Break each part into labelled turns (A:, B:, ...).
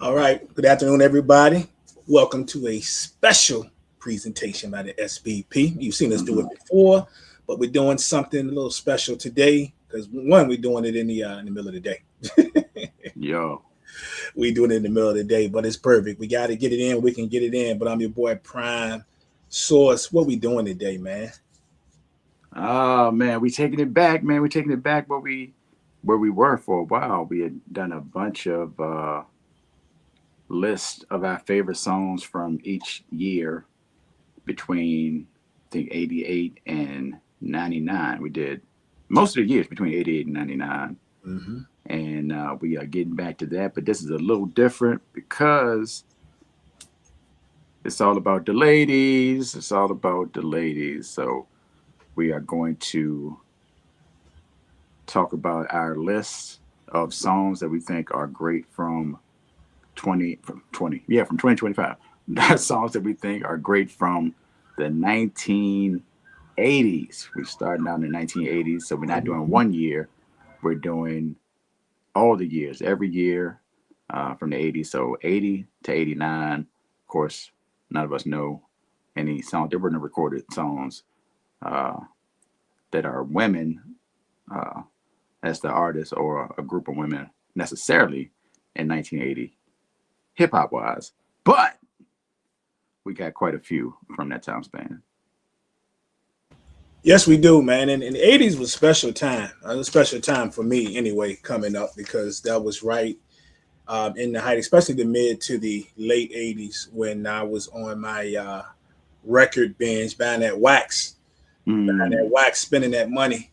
A: All right. Good afternoon, everybody. Welcome to a special presentation by the SBP. You've seen us do it before, but we're doing something a little special today because one, we're doing it in the middle of the day.
B: Yo,
A: We doing it in the middle of the day, but it's perfect. We got to get it in. We can get it in. But I'm your boy Prime Source. What we doing today, man?
B: oh man, we taking it back, man. We taking it back where we were for a while. We had done a bunch of lists of our favorite songs from each year between I think 88 and 99. We did most of the years between 88 and 99.
A: Mm-hmm.
B: And we are getting back to that, but this is a little different because it's all about the ladies. It's all about the ladies. So we are going to talk about our list of songs that we think are great from 2025. Songs that we think are great from the 1980s. We're starting out in the 1980s, so we're not doing one year. We're doing all the years, every year from the 80s. So 80 to 89. Of course, none of us know any songs. There were no recorded songs that are women as the artist or a group of women necessarily in 1980, hip hop wise. But we got quite a few from that time span.
A: Yes, we do, man. And the 80s was a special time for me anyway, coming up because that was right in the height, especially the mid to the late 80s when I was on my record binge, buying that wax, spending that money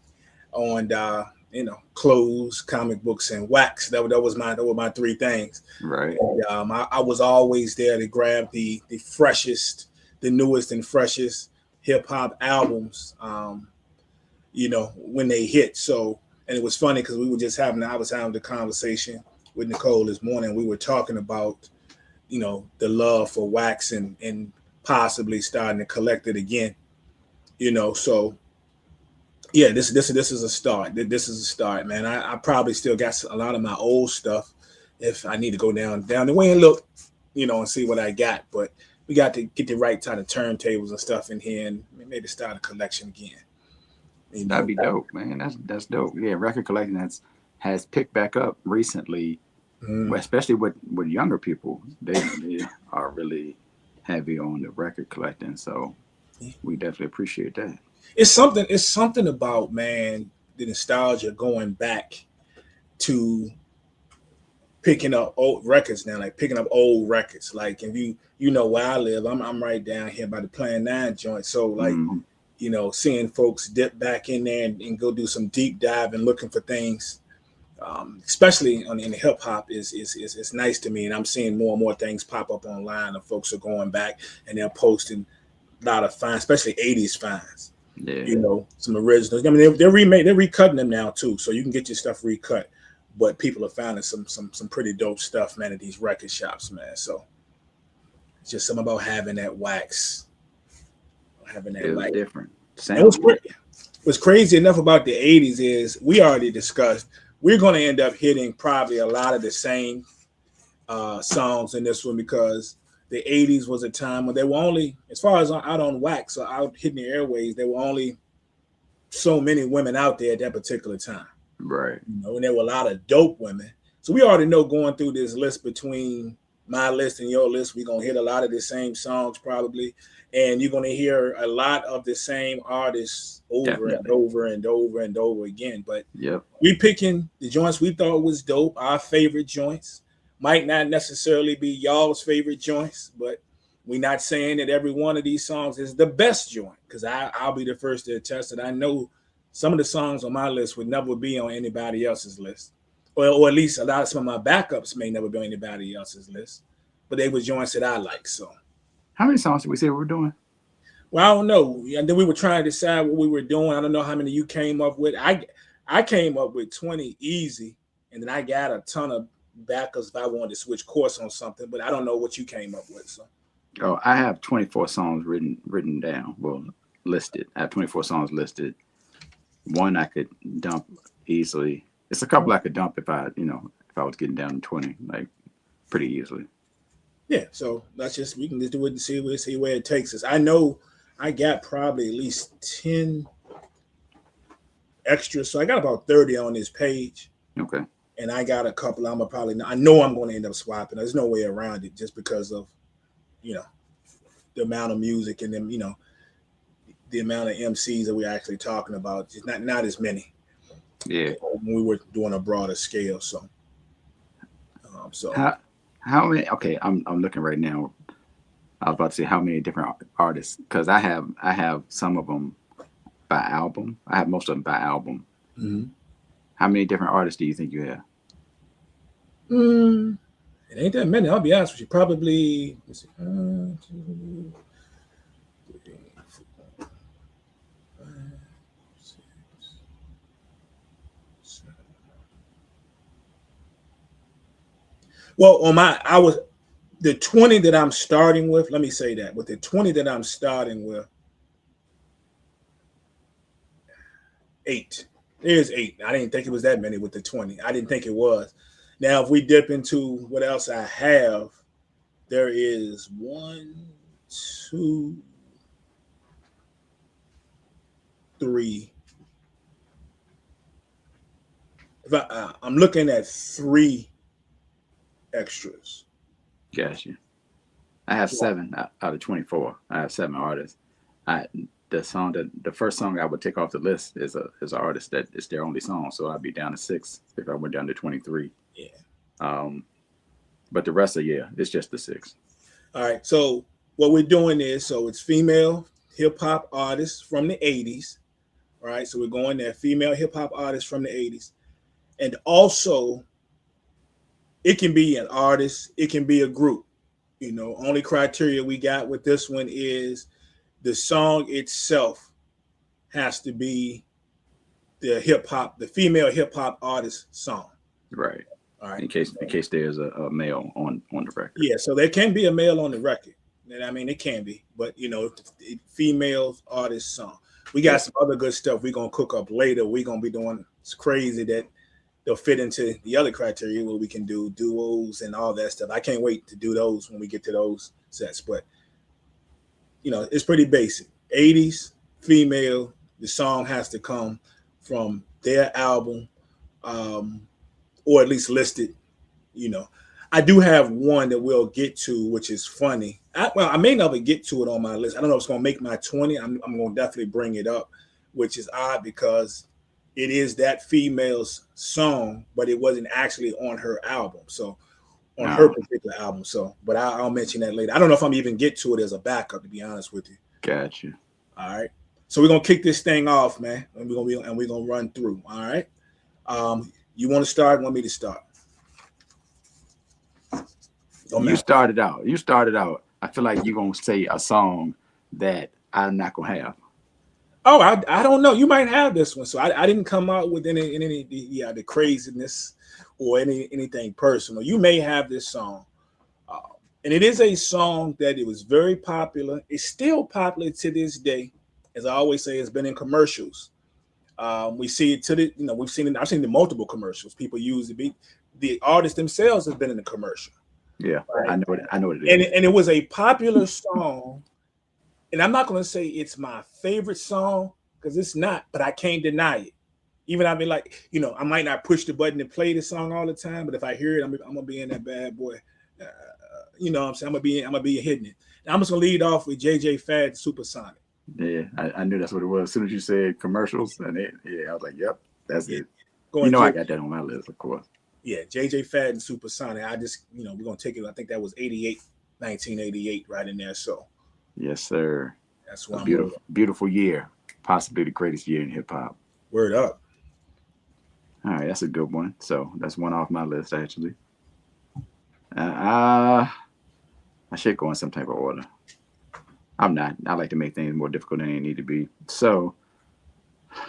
A: on, clothes, comic books, and wax. That were my three things.
B: Right.
A: And, I was always there to grab the freshest, the newest and freshest hip hop albums, when they hit. So, and it was funny because I was having the conversation with Nicole this morning. We were talking about, the love for wax and possibly starting to collect it again, So, yeah, this is a start. This is a start, man. I probably still got a lot of my old stuff if I need to go down the way and look, and see what I got. But we got to get the right kind of turntables and stuff in here and maybe start a collection again.
B: That'd be dope, man. That's dope. Yeah, record collecting has picked back up recently, especially with younger people. They are really heavy on the record collecting, so we definitely appreciate that.
A: It's something about, man, the nostalgia going back to picking up old records now, like picking up old records. Like if you know where I live, I'm right down here by the Plan 9 joint. So like, seeing folks dip back in there and go do some deep dive and looking for things, especially in the hip hop is nice to me. And I'm seeing more and more things pop up online and folks are going back and they're posting a lot of finds, especially 80s finds.
B: Yeah.
A: Some originals. I mean, they're recutting them now too, so you can get your stuff recut. But people are finding some pretty dope stuff, man, at these record shops, man. So it's just something about having that wax, having that wax.
B: Different.
A: What's crazy enough about the 80s is we already discussed we're going to end up hitting probably a lot of the same songs in this one because the 80s was a time when they were only, as far as out on wax or out hitting the airways, there were only so many women out there at that particular time.
B: Right.
A: And there were a lot of dope women. So we already know going through this list between my list and your list, we're going to hit a lot of the same songs probably. And you're going to hear a lot of the same artists over and over and over and over again. But we picking the joints we thought was dope, our favorite joints. Might not necessarily be y'all's favorite joints, but we're not saying that every one of these songs is the best joint because I'll be the first to attest that I know some of the songs on my list would never be on anybody else's list. Or at least some of my backups may never be on anybody else's list. But they were joints that I like. So
B: how many songs did we say we were doing?
A: Well, I don't know. And then we were trying to decide what we were doing. I don't know how many you came up with. I came up with 20 easy, and then I got a ton of backups if I wanted to switch course on something, but I don't know what you came up with. So
B: I have 24 songs written down. Well, listed. I have 24 songs listed. One I could dump easily. It's a couple I could dump if I was getting down to 20. Like pretty easily.
A: Yeah, so we can just do it and see where it takes us. I know I got probably at least 10 extras, so I got about 30 on this page.
B: Okay.
A: And I got a couple. I know I'm going to end up swapping. There's no way around it, just because of, you know, the amount of music, and then, you know, the amount of MCs that we're actually talking about. Just not as many.
B: Yeah.
A: When we were doing a broader scale, so
B: how many? Okay, I'm looking right now. I was about to say how many different artists, because I have some of them by album. I have most of them by album.
A: mm-hmm.
B: How many different artists do you think you have?
A: It ain't that many. I'll be honest with you. Probably. Let's see, 2, 3, 4, 5, 6, 7. Well, the 20 that I'm starting with. Let me say that with the 20 that I'm starting with, 8. There's 8. I didn't think it was that many with the 20. I didn't think it was. Now, if we dip into what else I have, there is 1, 2, 3. I'm looking at 3 extras.
B: Gotcha. I have 7 out of 24. I have 7 artists. The first song I would take off the list is an artist that is their only song, so I'd be down to 6 if I went down to 23.
A: Yeah.
B: But the rest of it's just the 6.
A: All right. So what we're doing is, it's female hip hop artists from the 80s. All right. So we're going there, female hip hop artists from the 80s, and also it can be an artist, it can be a group. You know, only criteria we got with this one is the song itself has to be the female hip hop artist song.
B: Right.
A: All right.
B: In case there's a male on the record.
A: Yeah. So there can be a male on the record. I mean, it can be, but you know, female artist song. We got some other good stuff we're gonna cook up later. We're gonna be doing. It's crazy that they'll fit into the other criteria where we can do duos and all that stuff. I can't wait to do those when we get to those sets. But you know, it's pretty basic. 80s female. The song has to come from their album, or at least listed. You know, I do have one that we'll get to, which is funny. I may never get to it on my list. I don't know if it's going to make my 20. I'm going to definitely bring it up, which is odd because it is that female's song, but it wasn't actually on her album. So on her particular album. So, but I'll mention that later. I don't know if I'm even get to it as a backup, to be honest with you.
B: Gotcha.
A: All right. So we're gonna kick this thing off, man, and we're gonna run through. All right. You want to start? Want me to start?
B: You started out. I feel like you're gonna say a song that I'm not gonna have.
A: Oh, I don't know. You might have this one. So I didn't come out with any the craziness or anything personal. You may have this song, and it is a song that it was very popular. It's still popular to this day. As I always say, it's been in commercials. We see it we've seen it. I've seen the multiple commercials. People use it. The artists themselves have been in the commercial.
B: Yeah, right? I know what it is.
A: And it was a popular song. And I'm not going to say it's my favorite song because it's not, but I can't deny it. Even I've been like, I might not push the button to play the song all the time, but if I hear it, I'm gonna be in that bad boy. You know what I'm saying? I'm gonna be hitting it. Now, I'm just gonna lead off with JJ Fad Supersonic.
B: Yeah, I knew that's what it was. As soon as you said commercials, and I was like, yep, that's it. I got that on my list, of course.
A: Yeah, JJ Fad and Supersonic. I just, we're gonna take it. I think that was 1988, right in there. So.
B: Yes, sir.
A: That's one
B: beautiful year, possibly the greatest year in hip hop.
A: Word up.
B: All right, that's a good one. So that's one off my list, actually. I should go in some type of order. I'm not. I like to make things more difficult than they need to be. So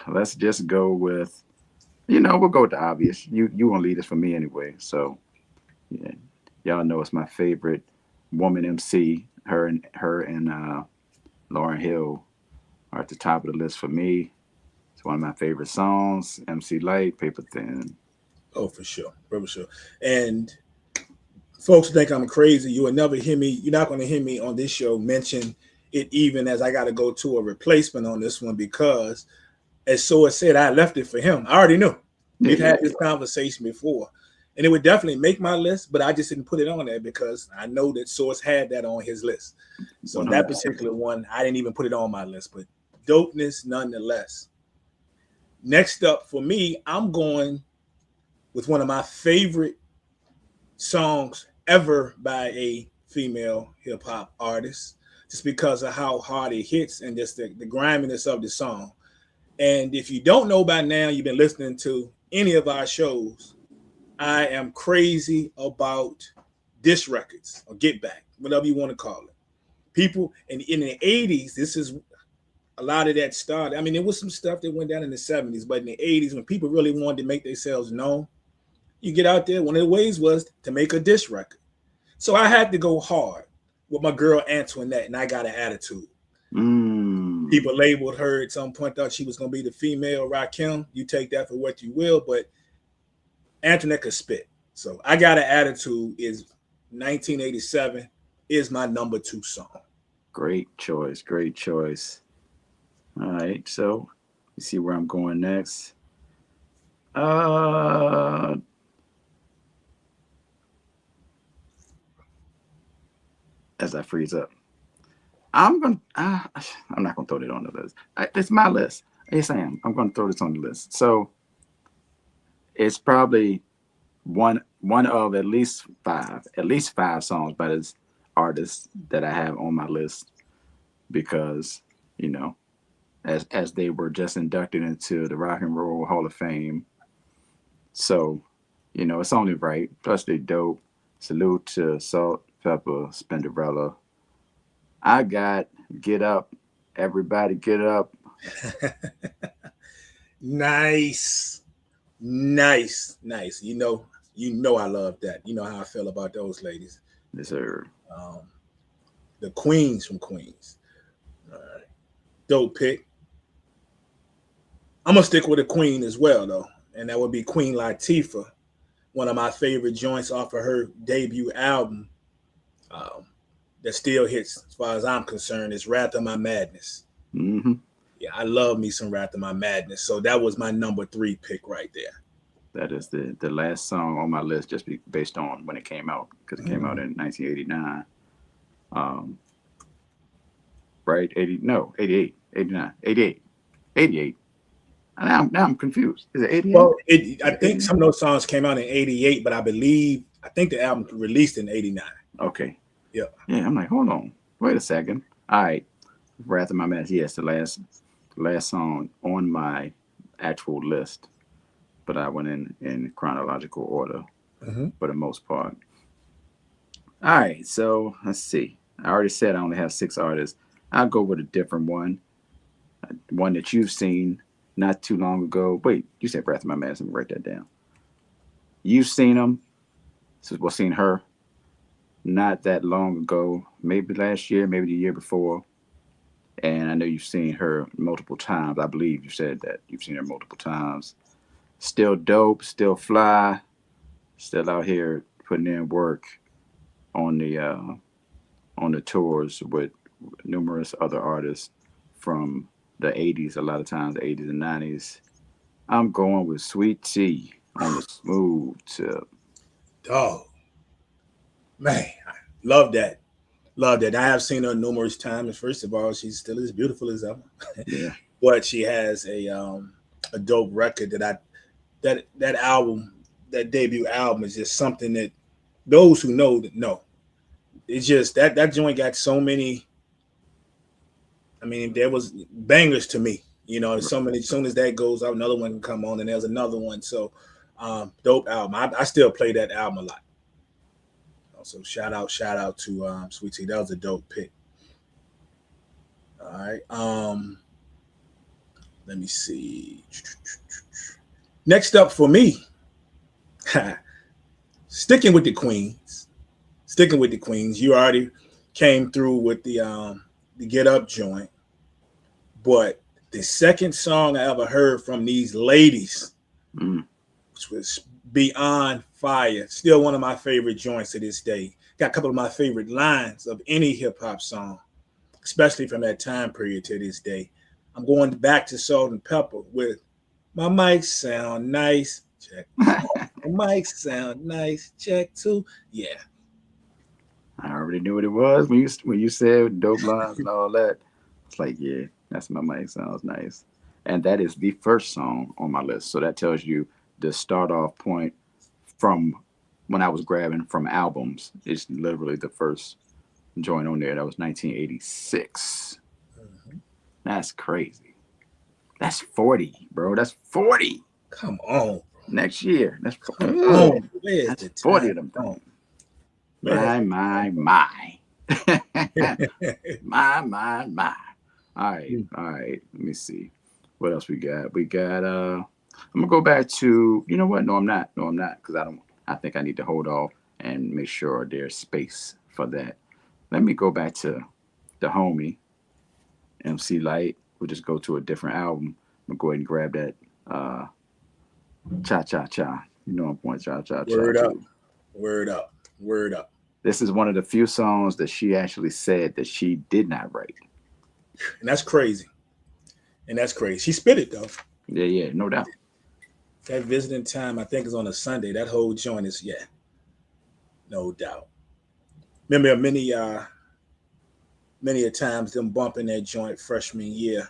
B: let's just go with, we'll go with the obvious. You won't lead us for me anyway. So yeah, y'all know it's my favorite woman MC. Her and Lauryn Hill are at the top of the list for me. It's one of my favorite songs. MC Light, Paper Thin.
A: Oh, for sure. And Folks think I'm crazy. You will never hear me. You're not going to hear me on this show mention it, even as I got to go to a replacement on this one, because as Source said, I left it for him. I already knew.
B: Yeah,
A: We've
B: yeah,
A: had this conversation before, and it would definitely make my list, but I just didn't put it on there because I know that Source had that on his list. So that
B: 100%.
A: particular one, I didn't even put it on my list, but dopeness nonetheless. Next up for me, I'm going with one of my favorite songs ever by a female hip hop artist, just because of how hard it hits and just the griminess of the song. And if you don't know by now, you've been listening to any of our shows, I am crazy about diss records or get back, whatever you want to call it. People in the 80s, this is a lot of that started. I mean, there was some stuff that went down in the 70s, but in the 80s, when people really wanted to make themselves known, you get out there. One of the ways was to make a diss record. So I had to go hard with my girl Antoinette, and I got an attitude.
B: Mm,
A: People labeled her at some point, thought she was going to be the female Rakim. You take that for what you will, but Antoinette could spit. So I got an attitude is 1987 is my number 2 song.
B: great choice. Great choice. All right. So you see where I'm going next. Uh, as I freeze up, I'm not gonna throw it on the list. It's my list. Yes, I am. I'm gonna throw this on the list. So it's probably one of at least five songs by this artist that I have on my list because you know as they were just inducted into the Rock and Roll Hall of Fame. So it's only right. Plus they dope. Salute to Salt, Pepper, Spinderella. I got Get Up. Everybody get up.
A: Nice. Nice. Nice. You know I love that. You know how I feel about those ladies.
B: Yes, sir.
A: Um, the Queens from Queens. All right. Dope pick. I'm gonna stick with a queen as well though, and that would be Queen Latifah. One of my favorite joints off of her debut album, um, that still hits as far as I'm concerned, is Wrath of My Madness.
B: Mm-hmm.
A: Yeah, I love me some Wrath of My Madness. So that was my number 3 pick right there.
B: That is the last song on my list, just based on when it came out, because it came out in 1989. Um, right? 80, no, 88, 89, 88, 88. Now I'm confused. Is it 88?
A: Well, I think some of those songs came out in '88, but I think the album released in '89.
B: Okay.
A: Yeah.
B: Yeah, I'm like, hold on. Wait a second. All right. Wrath of My Mass. Yes, the last song on my actual list, but I went in chronological order
A: Mm-hmm.
B: for the most part. All right, so let's see. I already said I only have 6 artists. I'll go with a different one that you've seen not too long ago. Wait, you said Wrath of My Mass. Let me write that down. You've seen them. Well, seen her not that long ago, maybe last year, maybe the year before. And I know you've seen her multiple times. I believe you said that you've seen her multiple times. Still dope, still fly, still out here putting in work on the tours with numerous other artists from the 80s. A lot of times, the 80s and 90s. I'm going with Sweet Tea on the smooth tip.
A: Dog, man, I love that. Love that. I have seen her numerous times. First of all, she's still as beautiful as ever,
B: Yeah,
A: but she has a dope record that album, that debut album is just something that those who know. It's just that joint got so many. I mean, there was bangers to me. So many. As soon as that goes out, another one can come on, and there's another one. So, dope album. I still play that album a lot. So shout out to Sweet Tea. That was a dope pick. All right. Let me see. Next up for me, sticking with the Queens. Sticking with the Queens. You already came through with the Get Up joint, but the second song I ever heard from these ladies,
B: mm,
A: which was beyond Fire. Still one of my favorite joints to this day. Got a couple of my favorite lines of any hip hop song, especially from that time period to this day. I'm going back to Salt and Pepper with my mic sound nice. Check. My mic sound nice. Check two. Yeah.
B: I already knew what it was when you said dope lines and all that. It's like, yeah, that's my mic sounds nice. And that is the first song on my list. So that tells you the start off point from when I was grabbing from albums. It's literally the first joint on there. That was 1986.
A: Mm-hmm.
B: That's crazy. That's 40, bro. That's 40.
A: Come on.
B: Next year. That's
A: Come on. Where's
B: that's
A: the
B: 40 of
A: time?
B: them things.
A: Where's
B: My. my. All right. Let me see. What else we got? We got I'm gonna go back to, you know what? No, I'm not. Because I think I need to hold off and make sure there's space for that. Let me go back to the homie, MC Light. We'll just go to a different album. I'm gonna go ahead and grab that Cha Cha Cha. You know I'm pointing Cha Cha Cha.
A: Word up. Word up. Word up.
B: This is one of the few songs that she actually said that she did not write.
A: And that's crazy. She spit it though.
B: Yeah, no doubt.
A: That visiting time, I think, is on a Sunday. That whole joint is, yeah, no doubt. Remember many a times them bumping that joint freshman year.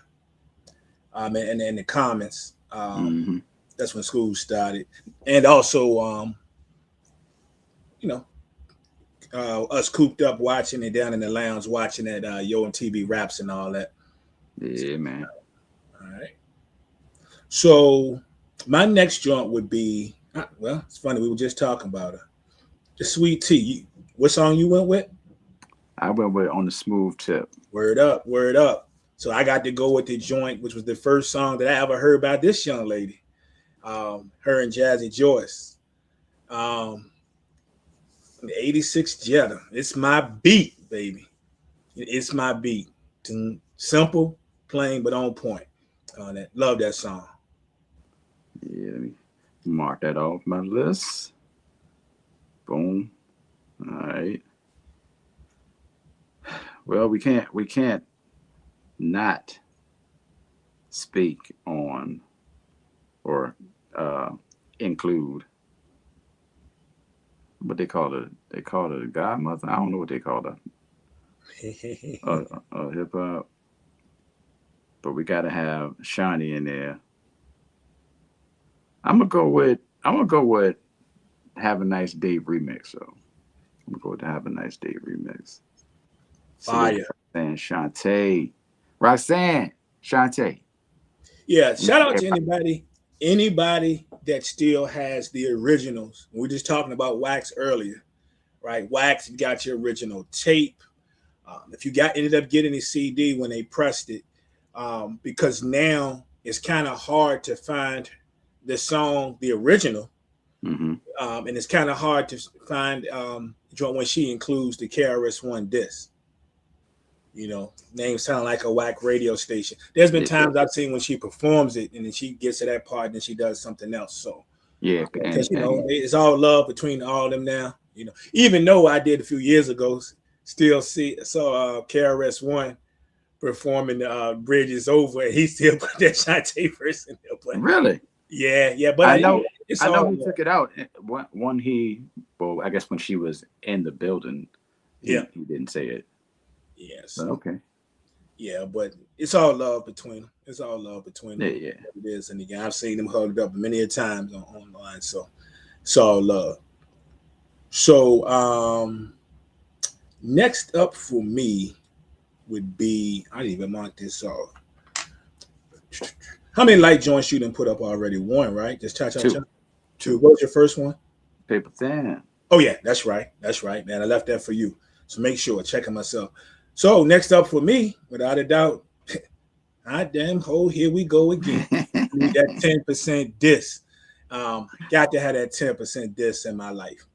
A: And in the comments. That's when school started. And also us cooped up watching it down in the lounge, watching that Yo and TV raps and all that.
B: Yeah, man.
A: All right. So my next joint would be, well, it's funny. We were just talking about her. The Sweet Tea. What song you went with?
B: I went with On the Smooth Tip.
A: Word up, word up. So I got to go with the joint, which was the first song that I ever heard about this young lady. Her and Jazzy Joyce. The 86 Jetta. It's my beat, baby. It's my beat. Simple, plain, but on point. Love that song.
B: Yeah, let me mark that off my list. Boom. All right. Well, we can't not speak on or include what they call it. They call it a godmother. I don't know what they call her. Hip hop. But we gotta have Shawnee in there. I'm gonna go with Have a Nice Day remix. So I'm gonna go with the Have a Nice Day remix.
A: Fire.
B: And Roxanne, Shantae.
A: Yeah, shout out to anybody that still has the originals. We were just talking about Wax earlier, right? Wax, you got your original tape. If you ended up getting a CD when they pressed it, because now it's kind of hard to find the song, the original, and it's kind of hard to find when she includes the KRS-One disc. Name sound like a whack radio station. There's been times I've seen when she performs it and then she gets to that part and then she does something else. So
B: yeah,
A: because it's all love between all of them now. Even though I did a few years ago, still saw KRS-One performing Bridge Is Over, and he still put that Shantae verse in there. But
B: really?
A: Yeah. But
B: I know
A: he
B: took it out. I guess when she was in the building, he didn't say it.
A: Yes.
B: But okay.
A: Yeah, but it's all love between them. It's all love between them.
B: Yeah.
A: It is. And again, I've seen them hugged up many a times online. So it's all love. So next up for me would be, I didn't even mark this off. How many light joints you didn't put up already? One, right? Just cha cha cha. Two. What was your first one?
B: Paper Thin.
A: Oh yeah, that's right. Man, I left that for you. So make sure, checking myself. So next up for me, without a doubt, hot damn hole, here we go again. Need that 10% diss. Got to have that 10% diss in my life.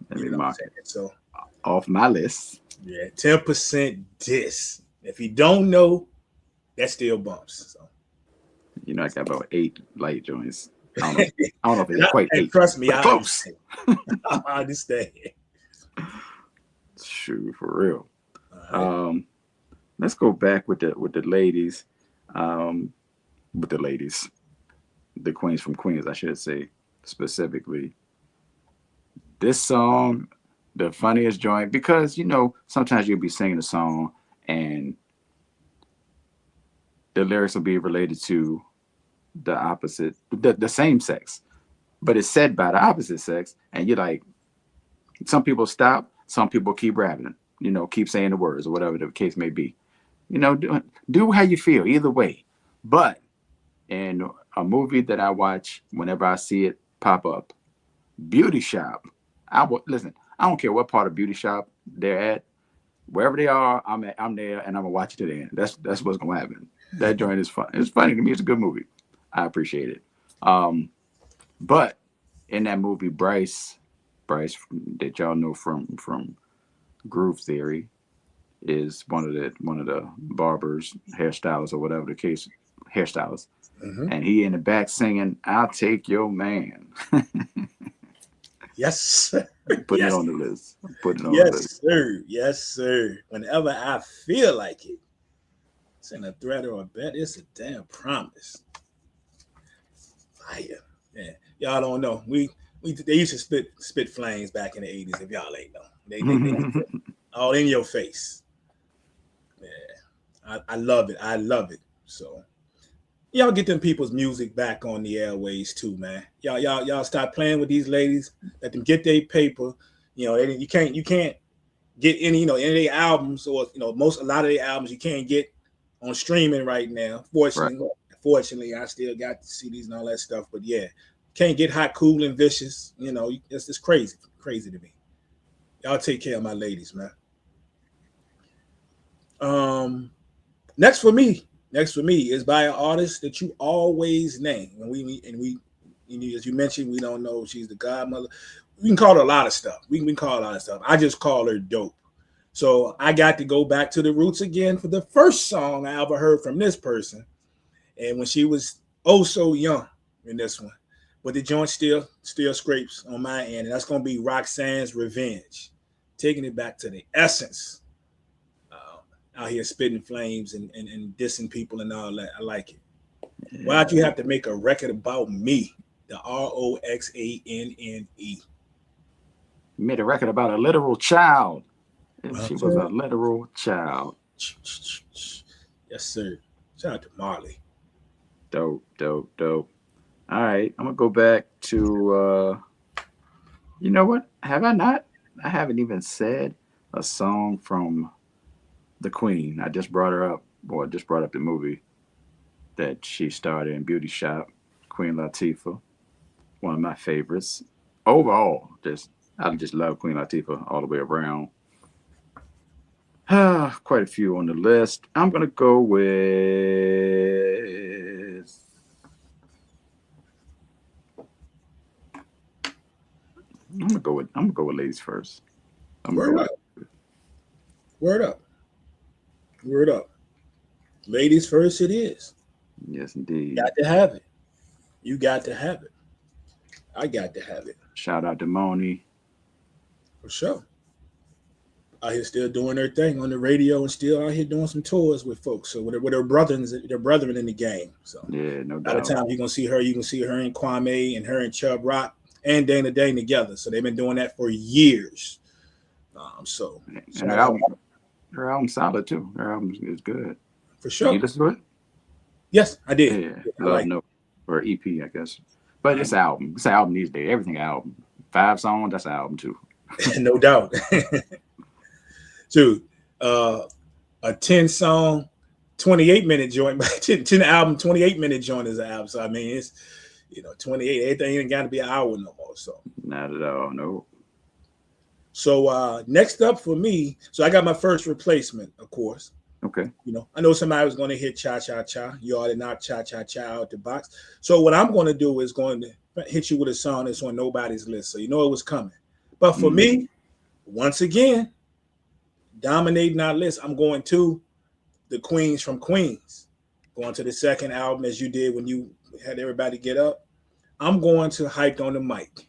B: Let me mark it.
A: So
B: off my list.
A: Yeah, 10% diss. If you don't know, that still bumps. So
B: I got about 8 light joints. I don't know if it's quite
A: and
B: 8.
A: trust me, I
B: close.
A: I understand.
B: Shoot, for real.
A: Right.
B: Let's go back with the ladies. With the ladies, the queens from Queens, I should say specifically. This song, the funniest joint, because sometimes you'll be singing a song and the lyrics will be related to the opposite, the same sex, but it's said by the opposite sex, and you're like, some people stop, some people keep rapping, keep saying the words or whatever the case may be. Do how you feel either way. But in a movie that I watch whenever I see it pop up, Beauty Shop. Listen. I don't care what part of Beauty Shop they're at. Wherever they are, I'm there, and I'm gonna watch it to the end. That's what's gonna happen. That joint is fun. It's funny to me. It's a good movie. I appreciate it. But in that movie, Bryce, that y'all know from Groove Theory, is one of the barbers, hairstylists, or whatever the case, hairstylists, and he in the back singing, "I'll take your man."
A: Yes.
B: Putting
A: Yes.
B: it on the list. Putting it on the
A: Yes,
B: list.
A: sir. Yes, sir. Whenever I feel like it, it's in a threat or a bet. It's a damn promise. Fire. Yeah. Y'all don't know. They used to spit flames back in the 80s, if y'all ain't know. They all in your face. Yeah. I love it. I love it. So y'all get them people's music back on the airways too, man. Y'all stop playing with these ladies. Let them get their paper. You can't get any any of their albums, or a lot of their albums you can't get on streaming right now. Fortunately, I still got the CDs and all that stuff. But yeah, can't get Hot, Cool, and Vicious. It's just crazy to me. Y'all take care of my ladies, man. Next for me is by an artist that you always name. And we as you mentioned, we don't know if she's the godmother. We can call her a lot of stuff. We can call her a lot of stuff. I just call her dope. So I got to go back to the roots again for the first song I ever heard from this person. And when she was oh so young in this one. But the joint still scrapes on my end. And that's going to be Roxanne's Revenge. Taking it back to the essence. Out here spitting flames and dissing people and all that. I like it. Yeah. Why'd you have to make a record about me? The Roxanne.
B: You made a record about a literal child. She was a literal child.
A: Yes, sir. Shout out to Marley.
B: Dope. All right. I'm going to go back to, you know what? Have I not? I haven't even said a song from the Queen. I just brought her up, or just brought up the movie that she starred in, Beauty Shop, Queen Latifah. One of my favorites. Overall, I just love Queen Latifah all the way around. Quite a few on the list. I'm gonna go with ladies first.
A: Word up. Ladies first it is.
B: Yes, indeed.
A: Got to have it. You got to have it. I got to have it.
B: Shout out to Moni.
A: For sure. Out here still doing their thing on the radio and still out here doing some tours with folks. So with their brethren in the game. So
B: yeah, no doubt.
A: A lot of times you can see her in Kwame and her and Chubb Rock and Dana Dane together. So they've been doing that for years.
B: And her album's solid too. Her album is good.
A: For sure.
B: You listen to it?
A: Yes, I did.
B: Yeah, Love Note or EP, I guess. But it's an album. It's an album these days. Everything an album. 5 songs, that's an album too.
A: No doubt. Dude, a 10-song, 28-minute joint, 10 album, 28-minute joint is an album. So I mean, it's 28. Everything ain't got to be an hour no more. So
B: not at all, no.
A: So next up for me, so I got my first replacement, of course.
B: Okay.
A: I know somebody was going to hit Cha Cha Cha. You already knocked Cha Cha Cha out the box. So what I'm going to do is going to hit you with a song that's on nobody's list. So you know it was coming. But for me, once again, dominating our list, I'm going to the Queens from Queens. Going to the second album as you did when you had everybody get up. I'm going to Hyped on the Mic.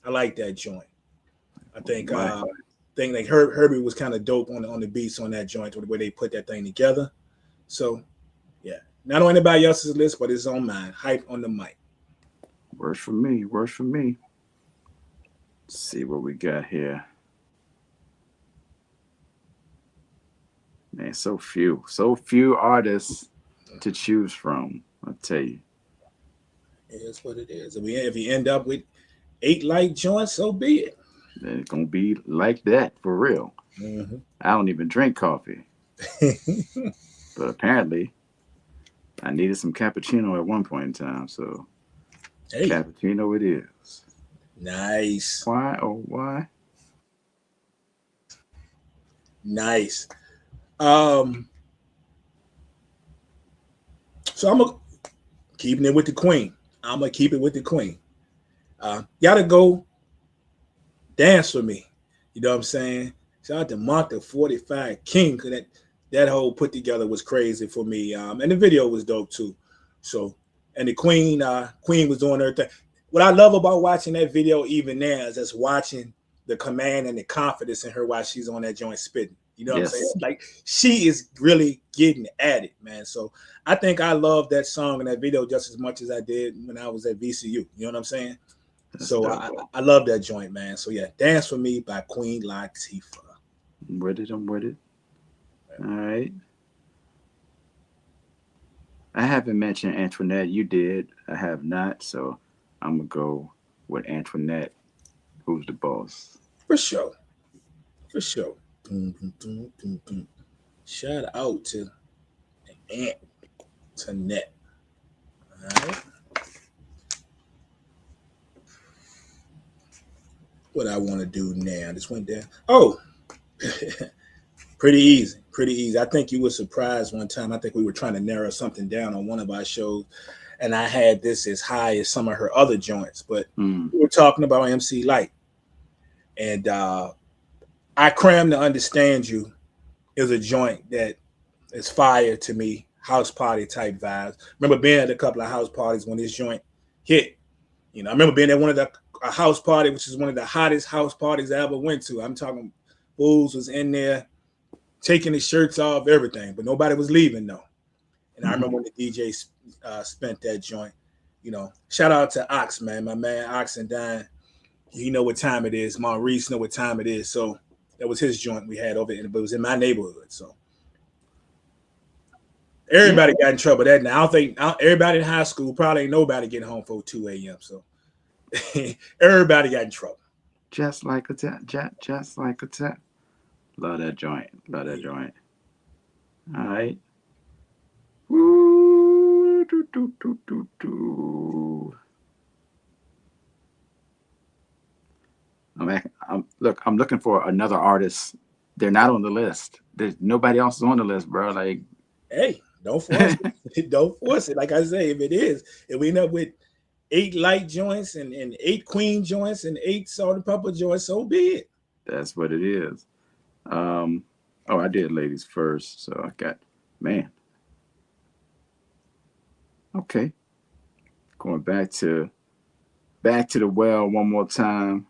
A: I like that joint. I think
B: Right.
A: like Herbie was kind of dope on the beats on that joint, the way they put that thing together. So yeah, not on anybody else's list, but it's on mine. Hype on the Mic.
B: Works for me. Works for me. Let's see what we got here. Man, so few artists to choose from. I'll tell you.
A: It is what it is. If you end up with 8 light joints, so be it.
B: It's gonna be like that for real.
A: Mm-hmm.
B: I don't even drink coffee, but apparently I needed some cappuccino at one point in time, so
A: Hey,
B: cappuccino it is.
A: nice,
B: Why? Oh, why?
A: nice. Um, so I'm keeping it with the Queen. I'm gonna keep it with the Queen. Gotta go dance for me. You know what I'm saying? Shout out to Monk the 45 King. That whole put together was crazy for me. And the video was dope too. So, and the Queen was doing her thing. What I love about watching that video even now is just watching the command and the confidence in her while she's on that joint spitting. You know what I'm
B: Yes.
A: saying? Like she is really getting at it, man. So I think I love that song and that video just as much as I did when I was at VCU. You know what I'm saying?
B: That's
A: So
B: dope.
A: I love that joint, man. So yeah, Dance for Me by Queen Latifah.
B: I'm with it. I'm with it. All right. I haven't mentioned Antoinette. You did. I have not. So I'm gonna go with Antoinette. Who's the boss?
A: For sure. For sure. Shout out to Antoinette. All right. What I want to do now. This went down. Oh, pretty easy. Pretty easy. I think you were surprised one time. I think we were trying to narrow something down on one of our shows, and I had this as high as some of her other joints. But we were talking about MC Light, and I Cram to Understand You is a joint that is fire to me. House party type vibes. Remember being at a couple of house parties when this joint hit. You know, I remember being at one of a house party, which is one of the hottest house parties I ever went to. I'm talking fools was in there taking his shirts off, everything, but nobody was leaving though. And I remember when the DJ spent that joint. You know, shout out to Ox, man, my man Ox and Dine. You know what time it is. Maurice know what time it is. So that was his joint we had over it, but it was in my neighborhood. So everybody got in trouble that night. I don't think everybody in high school probably ain't nobody getting home for 2 a.m. So everybody got in trouble.
B: Just like a tap. Just like a tap. Love that joint. Love that joint. All right. Woo, do, do, do, do, do. I'm looking for another artist. They're not on the list. There's nobody else is on the list, bro. Like,
A: hey, don't force it. Don't force it. Like I say, if we end up with 8 light joints and 8 queen joints and 8 salt and pepper joints, so be it.
B: that's what it is. Oh, I did ladies first, so I got man. Okay, going back to the well one more time.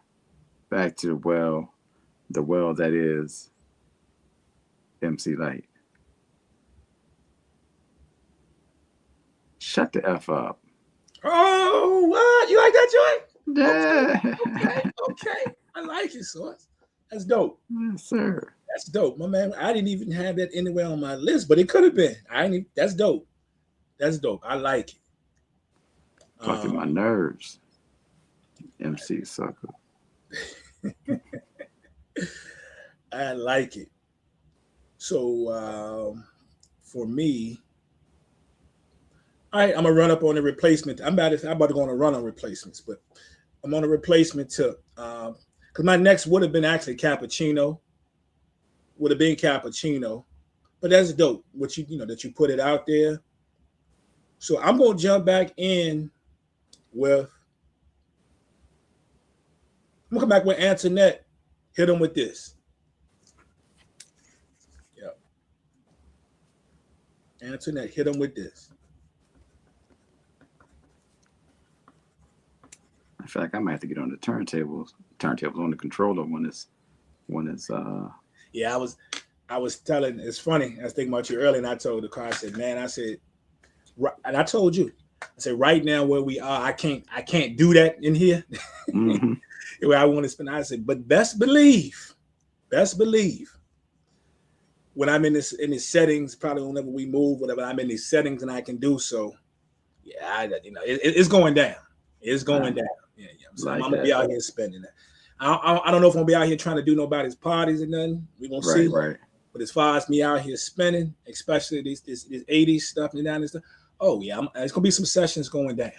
B: Back to the well that is MC Light. Shut the f up.
A: Oh, what? You like that joint?
B: Yeah.
A: Okay. I like it, Sauce. That's dope.
B: Yes, sir.
A: That's dope, my man. I didn't even have that anywhere on my list, but it could have been. That's dope. That's dope. I like it.
B: Plucking my nerves. MC sucker.
A: I like it. So for me, all right, I'm gonna run up on the replacement. I'm about to go on a run on replacements, but I'm on a replacement to because my next would have been actually Cappuccino. Would have been Cappuccino, but that's dope. What you know that you put it out there. So I'm gonna jump back in with. I'm gonna come back with Antoinette. Hit him with this. Yep. Antoinette, hit him with this.
B: I feel like I might have to get on the turntables on the controller when it's
A: Yeah, I was telling. It's funny. I was thinking about you earlier, and I told the car. I said, "Man," I said, and I told you, I said, right now where we are, I can't do that in here.
B: mm-hmm.
A: Where I want to spend. I said, but best believe, when I'm in this settings, probably whenever we move, whatever, I'm in these settings and I can do so. Yeah, it's going down. It's going down. Yeah. So
B: Like
A: I'm gonna
B: that.
A: be out here spending that. I don't know if I'm gonna be out here trying to do nobody's parties and nothing. We're gonna see.
B: Right.
A: But as far as me out here spending, especially this 80s stuff and down and stuff, oh yeah, it's gonna be some sessions going down.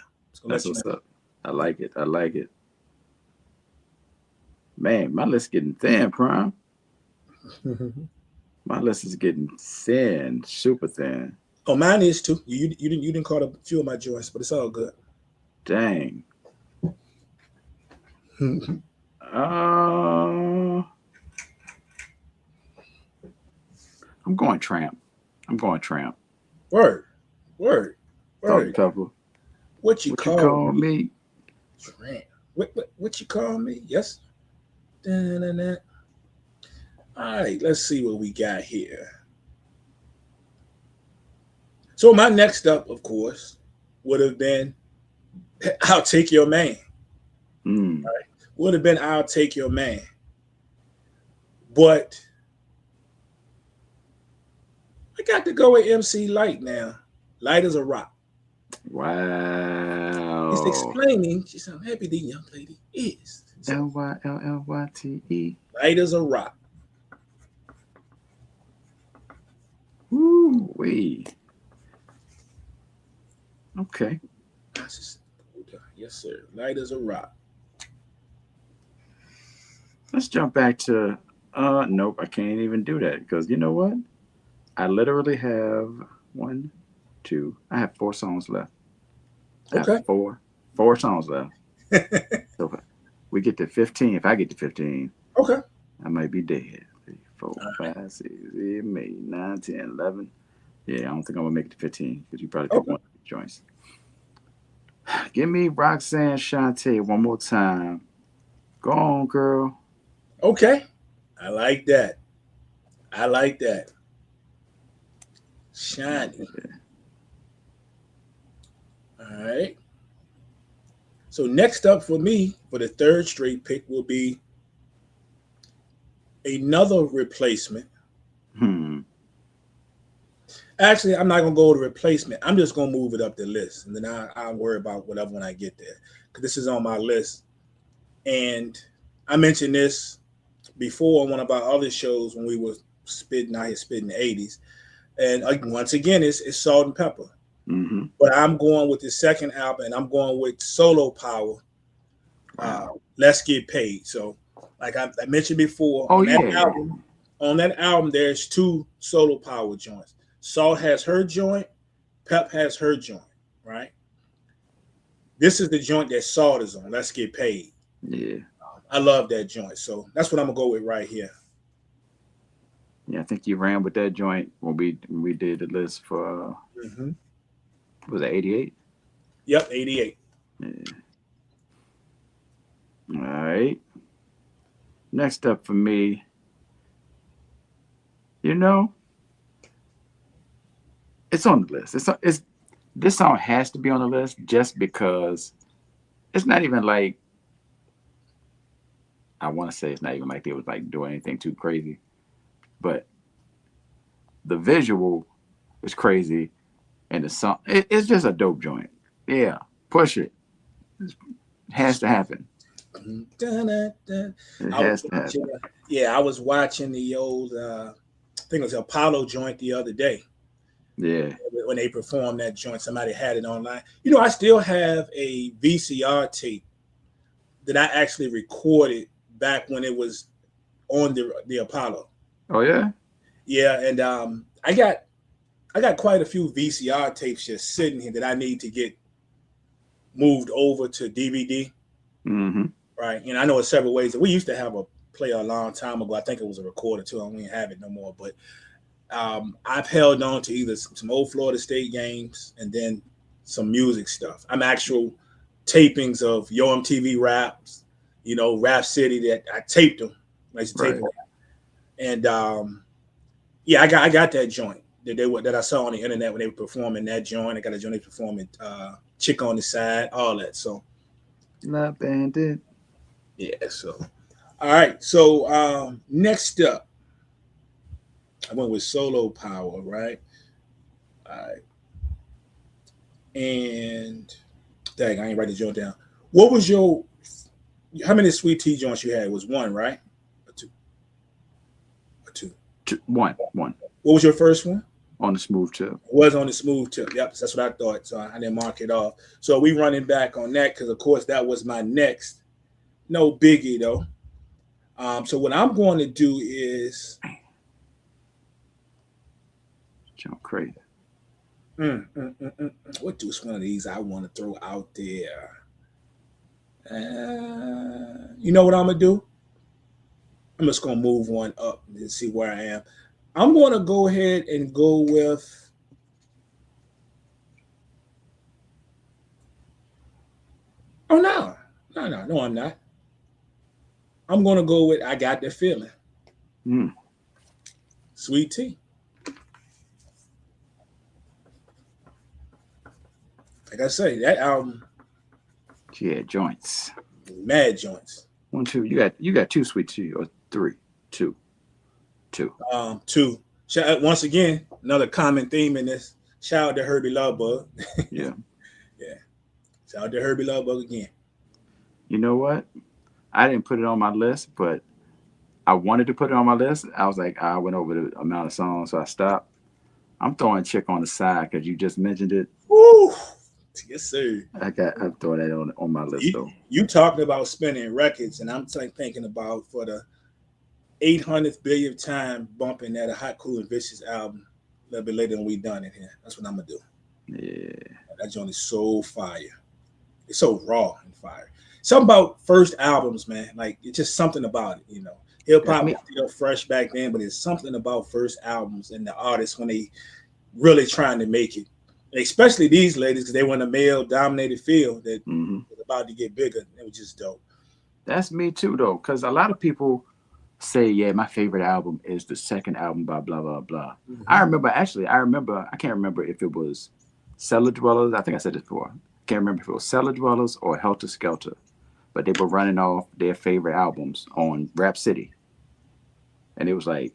B: That's what's up. I like it. Man, my list getting thin, Prime. My list is getting thin, super thin.
A: Oh, mine is too. You didn't call a few of my joints, but it's all good.
B: Dang. I'm going Tramp.
A: Word.
B: Salt pepper.
A: What you call
B: me?
A: Tramp. What you call me? Yes. Da-na-na. All right, let's see what we got here. So my next up, of course, would have been I'll Take Your Man.
B: Mm.
A: Right? Would have been I'll Take Your Man. But I got to go with MC Light now. Light as a rock.
B: Wow.
A: He's explaining just how happy the young lady is.
B: Lylllyte.
A: Light as a rock.
B: Woo wee. Okay.
A: Yes, sir. Light as a rock.
B: Let's jump back to nope, I can't even do that because you know what? I literally have I have 4 songs left. I have four songs left. So if we get to 15, if I get to 15,
A: okay,
B: I might be dead. 3, 4, 5, 6, 7, 8, 9, 10, 11. Yeah, I don't think I'm gonna make it to 15 because you probably pick one of the joints. Give me Roxanne Shante one more time. Go on, girl.
A: Okay. I like that. Shiny. All right. So next up for me, for the third straight pick, will be another replacement. Actually, I'm not going to go with a replacement. I'm just going to move it up the list. And then I'll worry about whatever when I get there. Because this is on my list. And I mentioned this before on one of our other shows when we were spitting the 80s. And once again, it's Salt and Pepper.
B: Mm-hmm.
A: But I'm going with the second album, and I'm going with Solo Power. Let's Get Paid. So, like I mentioned before, on that album, there's 2 Solo Power joints. Salt has her joint, Pep has her joint, right? This is the joint that Salt is on. Let's Get Paid.
B: Yeah.
A: I love that joint. So that's what I'm gonna go with right here.
B: Yeah, I think you ran with that joint when we did the list for was it 88?
A: Yep, 88.
B: Yeah. All right. Next up for me, it's on the list. It's this song has to be on the list just because it's not even like I want to say it's not even like they was like doing anything too crazy, but the visual is crazy, and the song it's just a dope joint. Yeah, push it. It has to happen. It has to happen.
A: Yeah, I was watching the old, I think it was Apollo joint the other day.
B: Yeah.
A: When they performed that joint, somebody had it online. I still have a VCR tape that I actually recorded back when it was on the Apollo.
B: Oh yeah?
A: Yeah, and I got quite a few VCR tapes just sitting here that I need to get moved over to DVD.
B: Mm-hmm.
A: Right. I know it's several ways. We used to have a player a long time ago. I think it was a recorder too. I don't even have it no more. But I've held on to either some old Florida State games and then some music stuff. I'm actual tapings of Yo MTV Raps, Rap City that I taped them. I used to tape them. And yeah, I got that joint that I saw on the internet when they were performing that joint. I got a joint they performing Chick on the Side, all that. So
B: Love Bandit.
A: yeah, so all right. So next up, I went with Solo Power, right? All right. And dang, I ain't write the joint down. What was how many Sweet Tea joints you had? It was one, right? Or two? Or two?
B: One.
A: What was your first one?
B: On the Smooth Tip.
A: It was on the Smooth Tip. Yep, that's what I thought. So I didn't mark it off. So we running back on that because, of course, that was my next. No biggie, though. So what I'm going to do is...
B: Jump crazy.
A: What is one of these I want to throw out there? You know what I'm going to do? I'm just going to move one up and see where I am. I'm going to go ahead and go with... Oh, no, I'm not. I'm going to go with I Got the Feeling. Sweet Tea. Like I say, that album.
B: Yeah, joints.
A: Mad joints.
B: 1, 2. You got 2 Sweet Tea or 3? 2. 2.
A: 2. Once again, another common theme in this. Shout out to Herbie Lovebug.
B: Yeah.
A: Yeah. Shout out to Herbie Lovebug again.
B: You know what? I didn't put it on my list, but I wanted to put it on my list. I was like, I went over the amount of songs, so I stopped. I'm throwing Chick on the Side because you just mentioned it.
A: Woo! Yes, sir.
B: I'm throwing that on my list, though.
A: You talked about spinning records, and I'm thinking about for the 800th billionth time bumping that a Hot, Cool, and Vicious album a little bit later than we done it here. That's what I'm going to do.
B: Yeah.
A: That joint is so fire. It's so raw and fire. Something about first albums, man. Like, it's just something about it, Hip hop was still fresh back then, but it's something about first albums and the artists when they really trying to make it. Especially these ladies, because they were in a male-dominated field that was about to get bigger. It was just dope.
B: That's me too, though, because a lot of people say, yeah, my favorite album is the second album by blah, blah, blah. I remember, I can't remember if it was Cellar Dwellers. I think I said this before. I can't remember if it was Cellar Dwellers or Helter Skelter. But they were running off their favorite albums on Rap City. And it was like,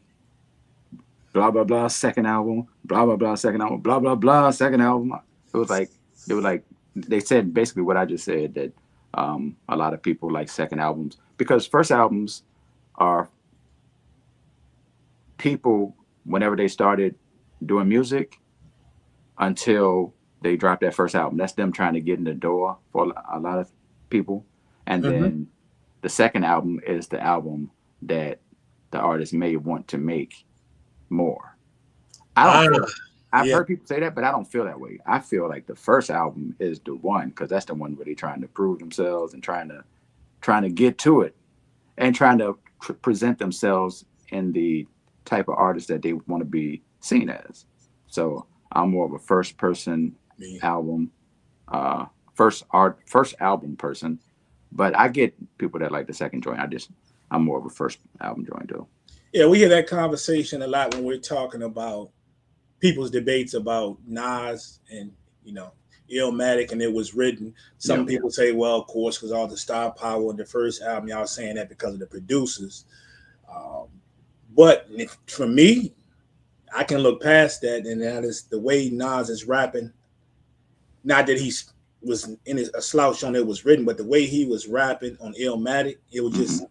B: blah, blah, blah, second album, blah, blah, blah, second album, blah, blah, blah, second album. It was like, they said basically what I just said, that a lot of people like second albums because first albums are people, whenever they started doing music until they dropped that first album. That's them trying to get in the door for a lot of people. And then the second album is the album that the artist may want to make more. I've heard people say that, but I don't feel that way. I feel like the first album is the one because that's the one where they're trying to prove themselves and trying to get to it and trying to present themselves in the type of artist that they want to be seen as. So I'm more of a first person album, first album person, but I get people that like the second joint. I'm more of a first album joint though.
A: Yeah, we hear that conversation a lot when we're talking about people's debates about Nas and, Illmatic and It Was Written. Some people say, well, of course, because all the star power in the first album, y'all saying that because of the producers. But for me, I can look past that, and that is the way Nas is rapping. Not that he was in a slouch on It Was Written, but the way he was rapping on Illmatic, it was just,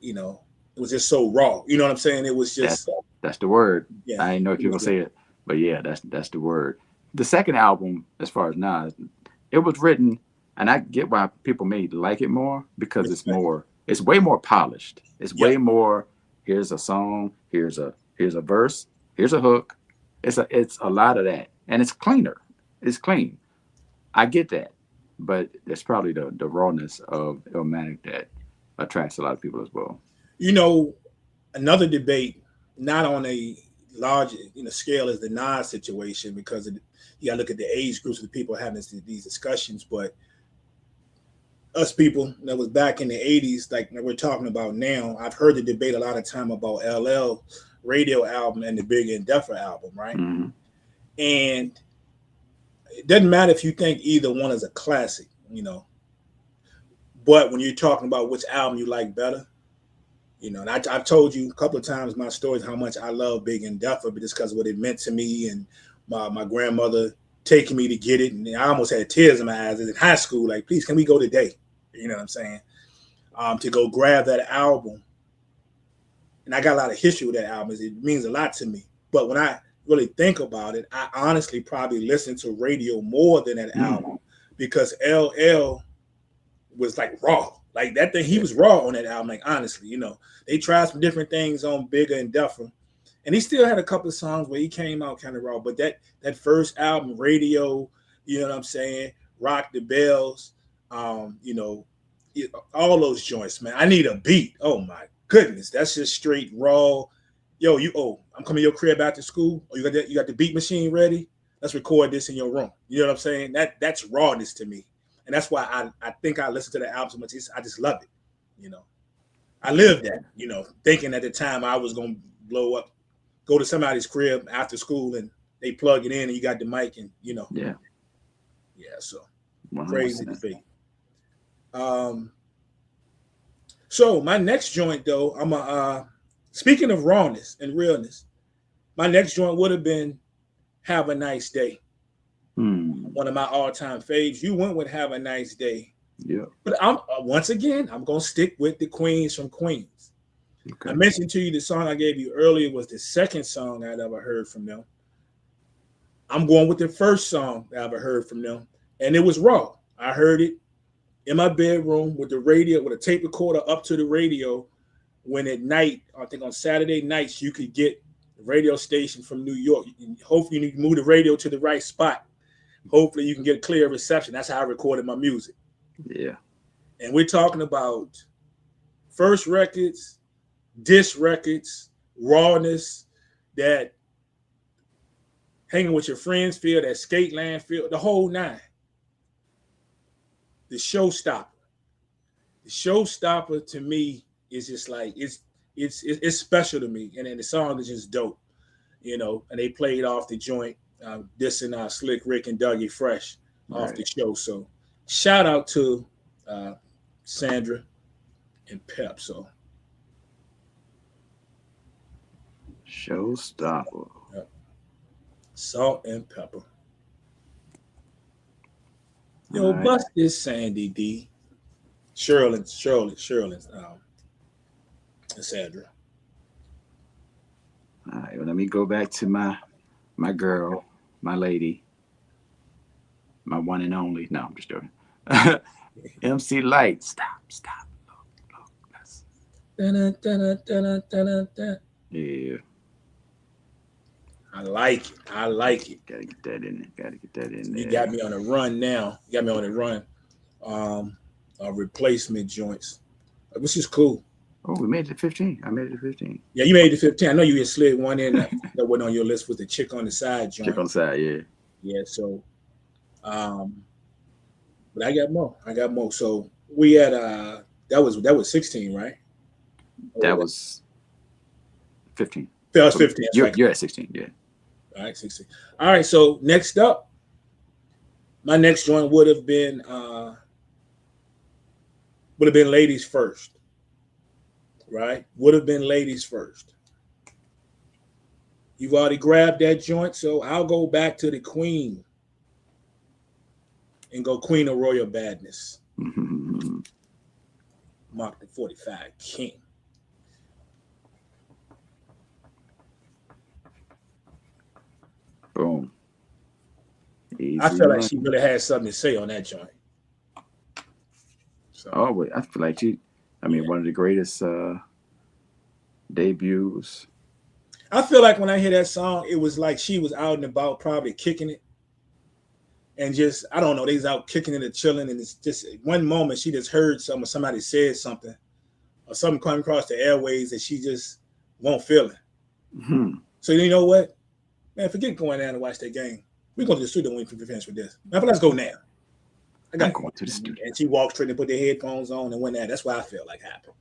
A: it was just so raw. You know what I'm saying? It was just...
B: That's the word.
A: Yeah,
B: I didn't know if you were going to say it, but yeah, that's the word. The second album, as far as Nas, It Was Written, and I get why people may like it more because it's way more polished. It's way more, here's a song, here's a verse, here's a hook. It's a lot of that. And it's cleaner. It's clean. I get that. But it's probably the rawness of Illmatic that attracts a lot of people as well.
A: Another debate, not on a large scale, is the Nas situation because you got to look at the age groups of the people having these discussions. But us people that was back in the 80s, like we're talking about now, I've heard the debate a lot of time about LL radio album and the Big and Duffer album, right?
B: Mm-hmm.
A: And it doesn't matter if you think either one is a classic, but when you're talking about which album you like better, and I've told you a couple of times my stories how much I love Big and Duffer, but just because of what it meant to me and my grandmother taking me to get it, and I almost had tears in my eyes in high school. Like, please, can we go today? You know what I'm saying? To go grab that album, and I got a lot of history with that album. It means a lot to me. But when I really think about it, I honestly probably listen to radio more than that album because LL was like raw. Like that thing, he was raw on that album. Like honestly, they tried some different things on Bigger and Duffer, and he still had a couple of songs where he came out kind of raw. But that first album, Radio, you know what I'm saying, Rock the Bells, all those joints, man. I Need a Beat. Oh my goodness, that's just straight raw. Yo, I'm coming to your crib after school. Oh, you got the beat machine ready? Let's record this in your room. You know what I'm saying? That's rawness to me. And that's why I think I listen to the album so much. I just love it. I lived that, thinking at the time I was going to blow up, go to somebody's crib after school and they plug it in and you got the mic and, Yeah. Yeah, so 100%. Crazy debate. So my next joint, though, speaking of rawness and realness, my next joint would have been Have a Nice Day. One of my all-time faves. You went with Have a Nice Day.
B: Yeah.
A: But I'm once again, I'm going to stick with the Queens from Queens. Okay. I mentioned to you the song I gave you earlier was the second song I'd ever heard from them. I'm going with the first song I ever heard from them, and it was raw. I heard it in my bedroom with the radio, with a tape recorder up to the radio, when at night, I think on Saturday nights, you could get the radio station from New York. Hopefully you move the radio to the right spot. Hopefully you can get a clear reception. That's how I recorded my music.
B: Yeah.
A: And we're talking about first records, disc records, rawness, that hanging with your friends feel, that skate land feel, the whole nine. The showstopper. The showstopper to me is just like it's special to me, and then the song is just dope, And they played off the joint, dissing Slick Rick and Dougie Fresh off the show. So shout out to Sandra and Pep. So
B: showstopper.
A: Yep. Salt and pepper. Yo, bust this Sandy D. Shirley's, and Sandra.
B: All right, well, let me go back to my girl, my lady, my one and only. No, I'm just joking. MC Light. Stop. Look. Yeah.
A: I like it.
B: Gotta get that in there.
A: You got me on a run now. Replacement joints, which is cool.
B: Oh, we made it to 15. I made it to 15.
A: Yeah, you made it to 15. I know you had slid one in that wasn't on your list with the Chick on the Side joint.
B: Chick on the Side, yeah.
A: Yeah, so, but I got more. So we had that was 16, right?
B: That was 15.
A: That was 15.
B: You're at 16, yeah.
A: All right, 16. All right, so next up, my next joint would have been Ladies First. Right? Would have been Ladies First. You've already grabbed that joint, so I'll go back to the Queen and go Queen of Royal Badness. Mark the 45 King.
B: Boom. Easy
A: I feel like she really had something to say on that joint.
B: So. Oh, wait, I feel like one of the greatest debuts.
A: I feel like when I hear that song, it was like she was out and about, probably kicking it. And just, I don't know, they was out kicking it and chilling. And it's just one moment she just heard something, or somebody said something, or something come across the airways that she just won't feel it.
B: Mm-hmm.
A: So you know what? Man, forget going down and watch that game. We're going to the studio when we finish with this. Now, let's go now.
B: I'm going to the studio.
A: And she walked straight and put their headphones on and went there. That's what I felt like happened.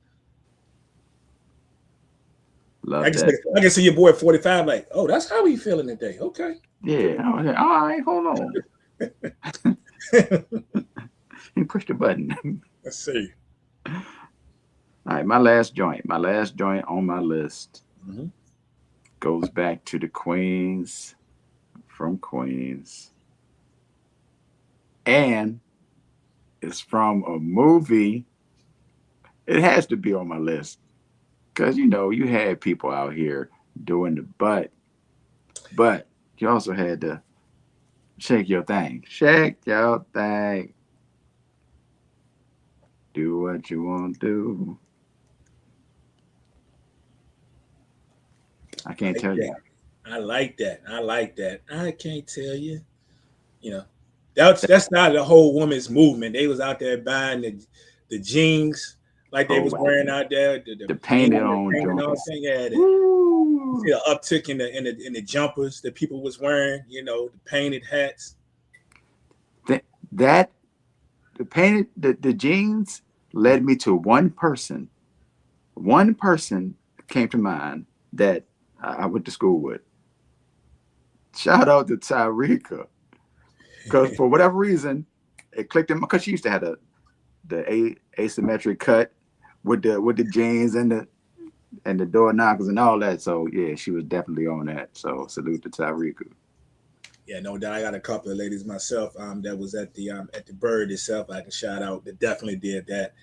B: Love
A: I can see your boy at 45 like, oh, that's how he feeling today. Okay.
B: Yeah. All right, hold on. You push the button.
A: Let's see.
B: All right, my last joint on my list goes back to the Queens, from Queens, and it's from a movie. It has to be on my list because you had people out here doing the but you also had to shake your thing, do what you want to do. I can't tell you.
A: I like that. I can't tell you. That's not the whole women's movement. They was out there buying the jeans like they was wearing out there.
B: The painted on joints.
A: Yeah, the uptick in the jumpers that people was wearing. The painted hats.
B: The jeans led me to one person. One person came to mind that I went to school with. Shout out to Tyreka, because for whatever reason it clicked in because she used to have the asymmetric cut with the jeans and the door knockers and all that. So yeah, she was definitely on that. So salute to Tyreka.
A: Yeah, no doubt. I got a couple of ladies myself that was at the Bird itself. I can shout out that definitely did that.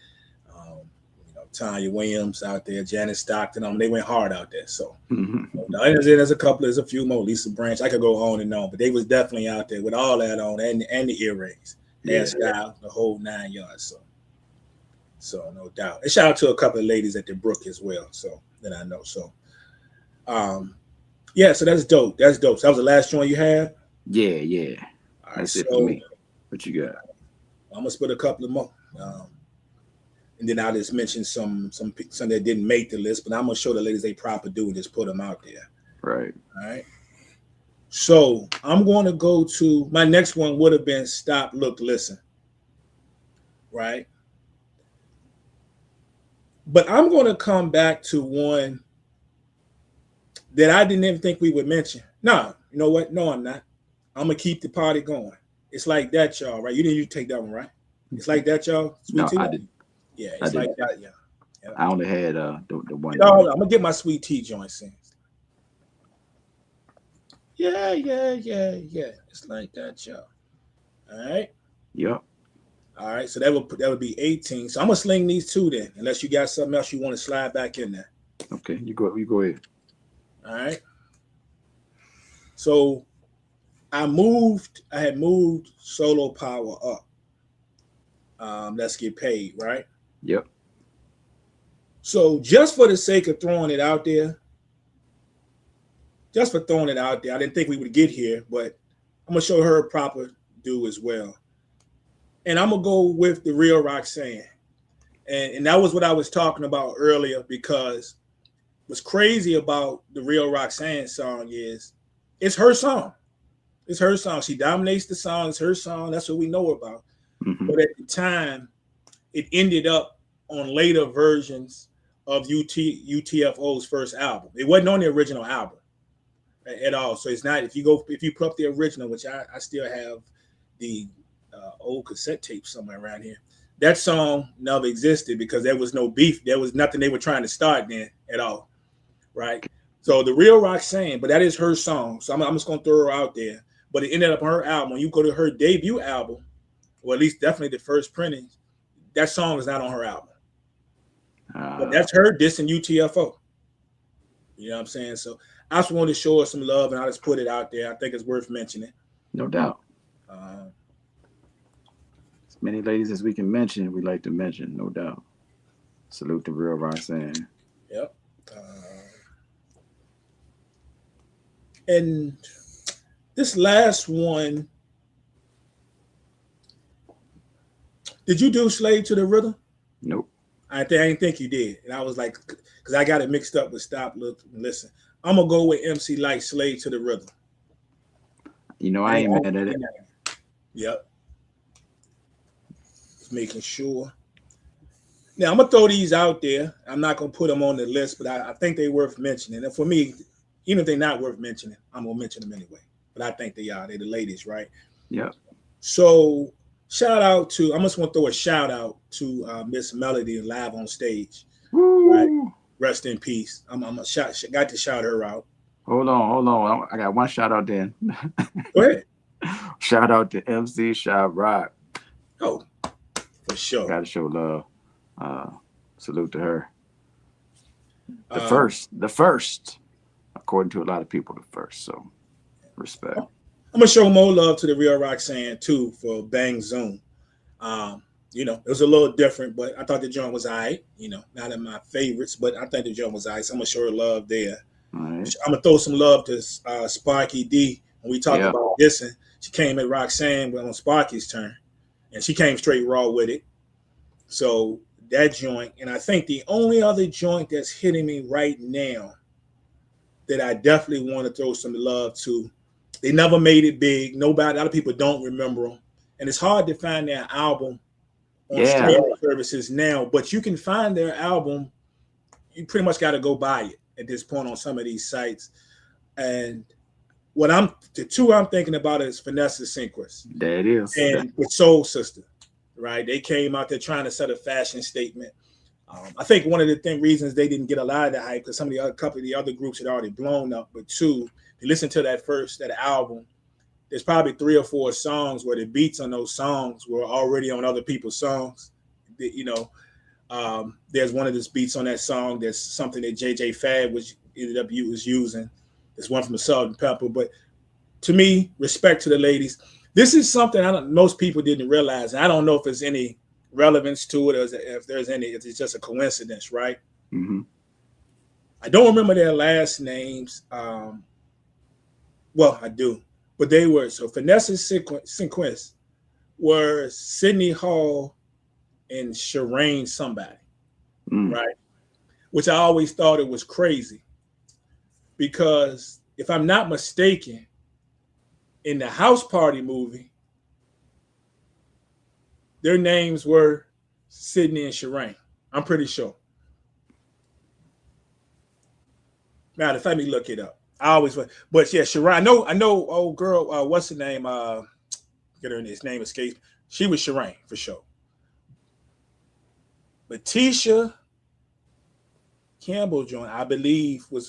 A: Tanya Williams out there, Janet Stockton. They went hard out there. So there's a few more. Lisa Branch. I could go on and on, but they was definitely out there with all that on and the earrings, hairstyle, the whole 9 yards. So no doubt. And shout out to a couple of ladies at the Brook as well. So that I know. So so that's dope. So that was the last joint you had?
B: Yeah. All right, that's it for me. What you got?
A: I'm gonna split a couple of more. And then I'll just mention some that didn't make the list, but I'm gonna show the ladies they proper do and just put them out there.
B: Right.
A: All right. So I'm going to go to my next one would have been Stop, Look, Listen. Right. But I'm going to come back to one that I didn't even think we would mention. No, you know what? No, I'm not. I'm gonna keep the party going. It's like that, y'all. Right? You didn't take that one, right? It's like that, y'all.
B: Sweet tea? I did.
A: Yeah, it's like that. Yeah.
B: I only had the one.
A: I'm gonna get my sweet tea joints in. Yeah. It's like that, y'all. All right.
B: Yep.
A: All right. So that would be 18. So I'm gonna sling these two then, unless you got something else you want to slide back in there.
B: Okay, you go ahead.
A: All right. So I had moved Solo Power up. Let's Get Paid, right?
B: Yep.
A: So just for the sake of throwing it out there, I didn't think we would get here, but I'm gonna show her a proper do as well. And I'm gonna go with the real Roxanne. And that was what I was talking about earlier, because what's crazy about the real Roxanne song is it's her song. It's her song. She dominates the song. It's her song. That's what we know about. But at the time, it ended up on later versions of UTFO's first album. It wasn't on the original album at all. So it's not, if you put up the original, which I still have the old cassette tape somewhere around here, that song never existed because there was no beef. There was nothing they were trying to start then at all. Right? So the real Roxanne, but that is her song. So I'm just going to throw her out there. But it ended up on her album. When you go to her debut album, or at least definitely the first printing, that song is not on her album. But that's her dissing UTFO. You know what I'm saying? So I just wanted to show her some love, and I just put it out there. I think it's worth mentioning.
B: No doubt. As many ladies as we can mention, we like to mention, no doubt. Salute to real Roxanne.
A: Yep. And this last one, did you do Slave to the Rhythm?
B: Nope.
A: I didn't think you did. And I was like, because I got it mixed up with Stop, Look, Listen. I'm going to go with MC Lyte, Slave to the Rhythm.
B: I ain't mad at it.
A: Yep. Just making sure. Now I'm gonna throw these out there. I'm not gonna put them on the list, but I think they're worth mentioning. And for me, even if they're not worth mentioning, I'm gonna mention them anyway. But I think they are. They're the ladies, right?
B: Yep.
A: So shout out to. I'm just gonna throw a shout out to Miss Melody live on stage.
B: Woo.
A: Right. Rest in peace. I'm a got to shout her out.
B: Hold on. I got one shout out then.
A: Go ahead.
B: Shout out to MC Shot Rock.
A: Oh, for sure.
B: Got to show love. Salute to her. The first, according to a lot of people, the first. So, respect.
A: I'm gonna show more love to the real Roxanne too for Bang Zoom. It was a little different, but I thought the joint was alright. Not in my favorites, but I think the joint was alright. So I'm gonna show her love there.
B: Right.
A: I'm gonna throw some love to Sparky D. When we talked about this, and she came at Roxanne on Sparky's turn, and she came straight raw with it. So that joint, and I think the only other joint that's hitting me right now that I definitely want to throw some love to. They never made it big. A lot of people don't remember them, and it's hard to find their album on streaming services now. But you can find their album. You pretty much got to go buy it at this point on some of these sites. And the two I'm thinking about is Finesse Synchronous.
B: There it is.
A: And with Soul Sister, right? They came out there trying to set a fashion statement. I think one of the reasons they didn't get a lot of the hype because a couple of the other groups had already blown up. But two, if you listen to that album, there's probably 3 or 4 songs where the beats on those songs were already on other people's songs. There's one of the beats on that song. There's something that JJ Fad was using. There's one from the Salt and Pepper. But to me, respect to the ladies. This is something most people didn't realize. And I don't know if there's any relevance to it or if it's just a coincidence, right?
B: Mm-hmm.
A: I don't remember their last names. Well, I do. But they were, so Finesse Synchronous were Sydney Hall and Shireen somebody, right? Which I always thought it was crazy because if I'm not mistaken, in the House Party movie, their names were Sydney and Shireen. I'm pretty sure. Now, let me look it up. I always went, but yeah, Shireen. I know. Old girl, what's her name? Get her. His name escapes. She was Shireen for sure. But Tisha Campbell joined. I believe her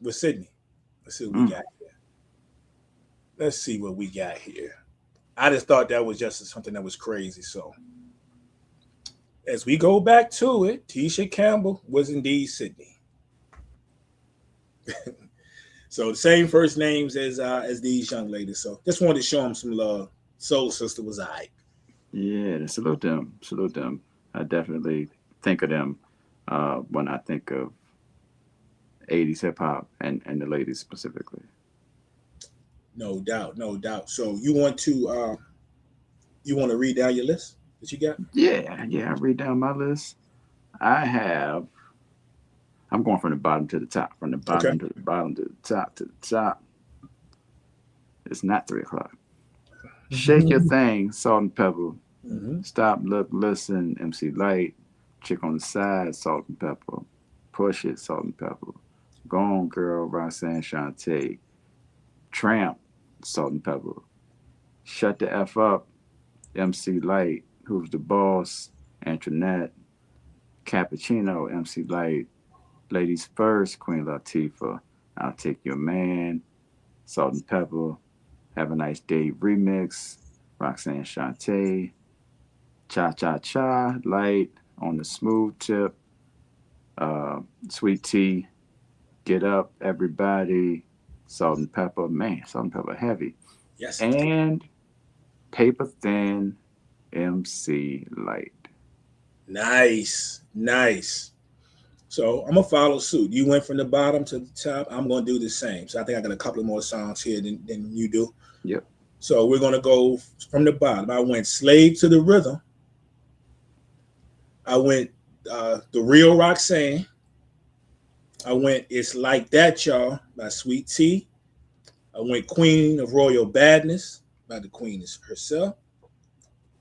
A: was Sydney. Let's see what we got here. Let's see what we got here. I just thought that was just something that was crazy. So as we go back to it, Tisha Campbell was indeed Sydney. So the same first names as these young ladies. So just wanted to show them some love. Soul Sister was all right.
B: Yeah, salute them. I definitely think of them when I think of 80s hip hop and the ladies specifically.
A: No doubt. So you want to read down your list that you got?
B: Yeah, I read down my list. I'm going from the bottom to the top. From the bottom to the bottom to the top. It's not 3:00. Shake Your Thing, Salt and Pepper.
A: Mm-hmm.
B: Stop, Look, Listen, MC Light. Chick on the Side, Salt and Pepper. Push It, Salt and Pepper. Gone Girl, Roxanne Shante. Tramp, Salt and Pepper. Shut the F Up, MC Light. Who's the Boss? Antoinette. Cappuccino, MC Light. Ladies First, Queen Latifah. I'll Take Your Man. Salt and Pepper. Have a Nice Day Remix. Roxanne Shante. Cha Cha Cha, Light. On the Smooth Tip. Sweet Tea. Get Up, Everybody. Salt and Pepper. Man, Salt and Pepper heavy.
A: Yes.
B: And Paper Thin, MC Light.
A: Nice. So I'm gonna follow suit. You went from the bottom to the top. I'm gonna do the same. So I think I got a couple of more songs here than you do.
B: Yep.
A: So we're gonna go from the bottom. I went Slave to the Rhythm. I went The Real Roxanne. I went It's Like That, Y'all by Sweet Tea. I went Queen of Royal Badness by the Queen herself.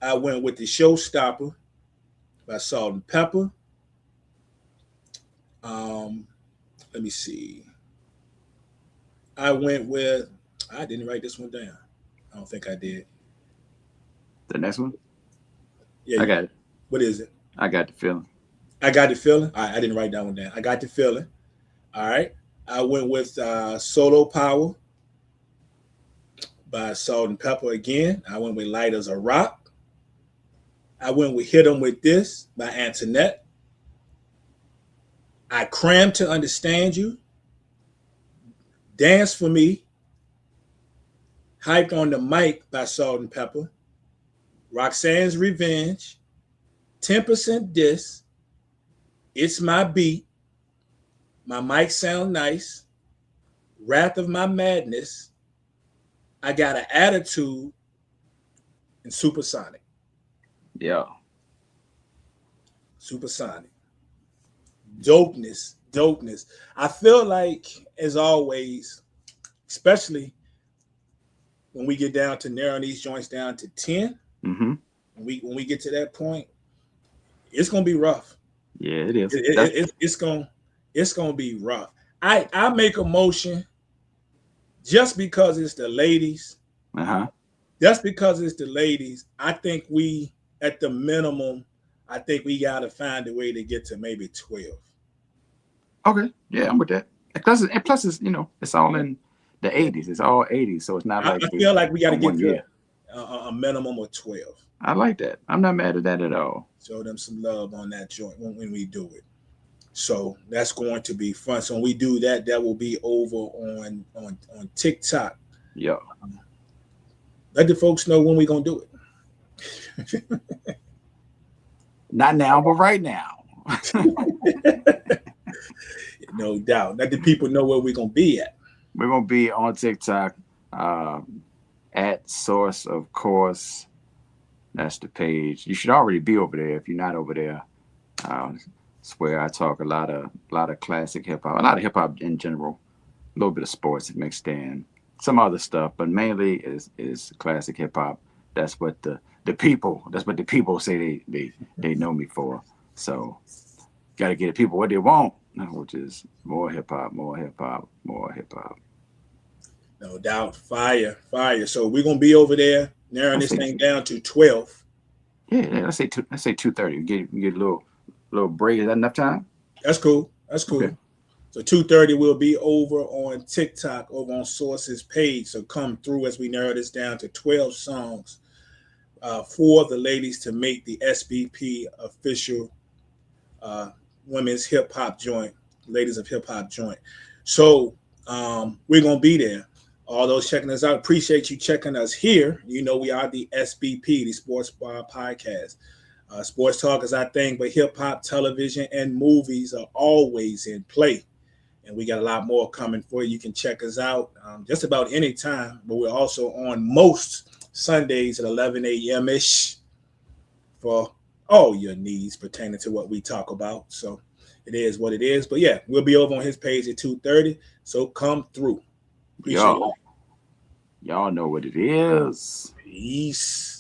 A: I went with the Showstopper by Salt and Pepper. Let me see. I went with. I didn't write this one down. I don't think I did.
B: The next one?
A: Yeah,
B: I got it.
A: What is it?
B: I got the feeling.
A: I got the feeling. I didn't write that one down. I got the feeling. All right. I went with Solo Power by Salt and Pepper again. I went with Light as a Rock. I went with Hit 'em With This by Antoinette. I Crammed to Understand You. Dance for Me. Hyped on the Mic by Salt and Pepper. Roxanne's Revenge. 10% Diss. It's My Beat. My Mic Sound Nice. Wrath of My Madness. I Got an Attitude. And Supersonic.
B: Yeah.
A: Supersonic. Dopeness. I feel like, as always, especially when we get down to narrowing these joints down to 10, when we get to that point, it's gonna be rough.
B: Yeah, it is.
A: It's gonna be rough. I make a motion just because it's the ladies. Just because it's the ladies, I think we, at the minimum, I think we gotta find a way to get to maybe 12.
B: Okay, yeah, I'm with that. And plus, it's, you know, it's all in the 80s. It's all 80s, so it's not like
A: I feel like we got to get to a minimum of 12.
B: I like that. I'm not mad at that at all.
A: Show them some love on that joint when we do it. So that's going to be fun. So when we do that, that will be over on TikTok.
B: Yeah.
A: Let the folks know when we're gonna do it.
B: Not now, but right now.
A: No doubt. Let the people know where we're gonna be at.
B: We're gonna be on TikTok at Source, of course. That's the page. You should already be over there. If you're not over there, it's where I talk a lot of classic hip hop, a lot of hip hop in general, a little bit of sports mixed in, some other stuff, but mainly is classic hip hop. That's what the people say they know me for. So got to get the people what they want, which is more hip hop, more hip hop, more hip hop.
A: No doubt. Fire. So we're gonna be over there narrowing this thing down to 12.
B: Yeah, let's say 2:30. Get a little break. Is that enough time?
A: That's cool. Okay. So 2:30 will be over on TikTok, over on Source's page. So come through as we narrow this down to 12 songs for the ladies to make the SBP official women's hip hop joint, Ladies of Hip Hop joint. So we're gonna be there. All those checking us out, appreciate you checking us here. You know we are the SBP, the Sports Bar Podcast. Sports talk is our thing, but hip hop, television, and movies are always in play. And we got a lot more coming for you. You can check us out just about any time, but we're also on most Sundays at 11 a.m.-ish for all your needs pertaining to what we talk about. So it is what it is. But yeah, we'll be over on his page at 2:30. So come through. Appreciate it.
B: Y'all know what it is.
A: Peace.